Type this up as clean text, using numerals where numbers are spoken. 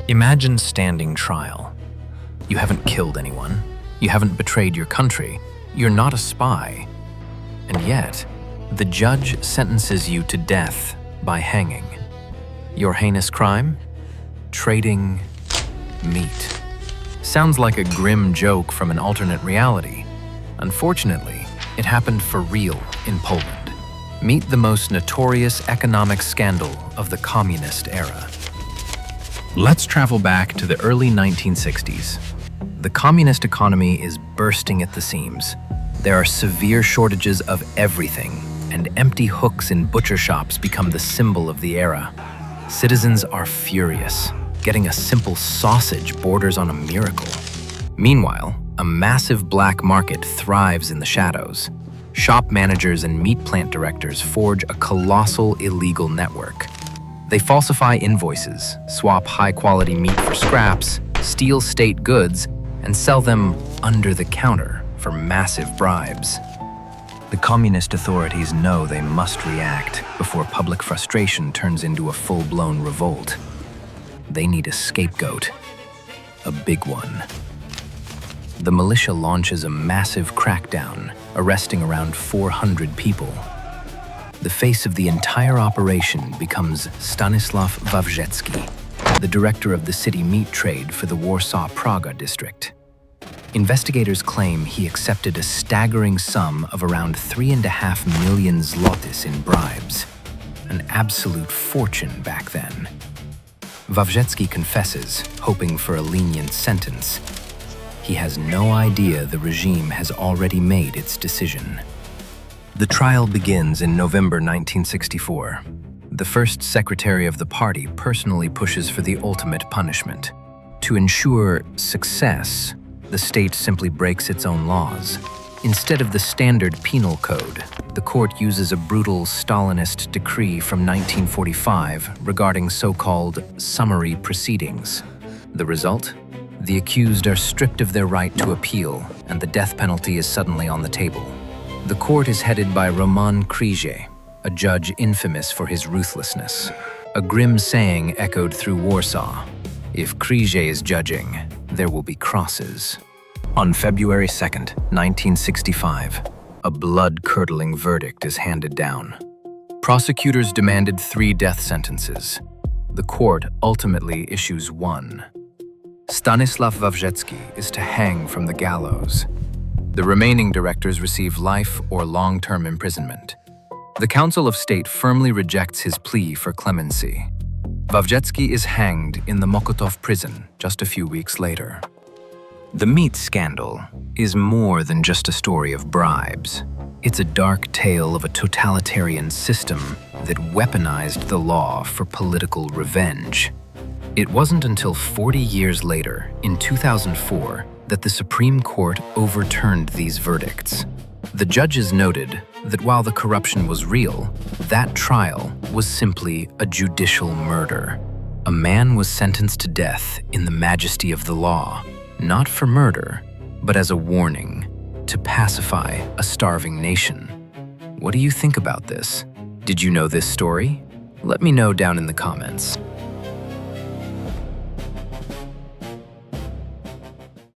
Imagine standing trial. You haven't killed anyone. You haven't betrayed your country. You're not a spy. And yet, the judge sentences you to death by hanging. Your heinous crime? Trading meat. Sounds like a grim joke from an alternate reality. Unfortunately, it happened for real in Poland. Meet the most notorious economic scandal of the communist era. Let's travel back to the early 1960s. The communist economy is bursting at the seams. There are severe shortages of everything, and empty hooks in butcher shops become the symbol of the era. Citizens are furious. Getting a simple sausage borders on a miracle. Meanwhile, a massive black market thrives in the shadows. Shop managers and meat plant directors forge a colossal illegal network. They falsify invoices, swap high-quality meat for scraps, steal state goods, and sell them under the counter for massive bribes. The communist authorities know they must react before public frustration turns into a full-blown revolt. They need a scapegoat, a big one. The militia launches a massive crackdown, arresting around 400 people. The face of the entire operation becomes Stanisław Wawrzecki, the director of the city meat trade for the Warsaw-Praga district. Investigators claim he accepted a staggering sum of around 3.5 million zlotys in bribes, an absolute fortune back then. Wawrzecki confesses, hoping for a lenient sentence. He has no idea the regime has already made its decision. The trial begins in November 1964. The first secretary of the party personally pushes for the ultimate punishment. To ensure success, the state simply breaks its own laws. Instead of the standard penal code, the court uses a brutal Stalinist decree from 1945 regarding so-called summary proceedings. The result? The accused are stripped of their right to appeal, and the death penalty is suddenly on the table. The court is headed by Roman Krzyż, a judge infamous for his ruthlessness. A grim saying echoed through Warsaw: if Krzyż is judging, there will be crosses. On February 2nd, 1965, a blood-curdling verdict is handed down. Prosecutors demanded 3 death sentences. The court ultimately issues one. Stanisław Wawrzecki is to hang from the gallows. The remaining directors receive life or long-term imprisonment. The Council of State firmly rejects his plea for clemency. Wawrzecki is hanged in the Mokotów prison just a few weeks later. The meat scandal is more than just a story of bribes. It's a dark tale of a totalitarian system that weaponized the law for political revenge. It wasn't until 40 years later, in 2004, that the Supreme Court overturned these verdicts. The judges noted that while the corruption was real, that trial was simply a judicial murder. A man was sentenced to death in the majesty of the law, not for murder, but as a warning to pacify a starving nation. What do you think about this? Did you know this story? Let me know down in the comments.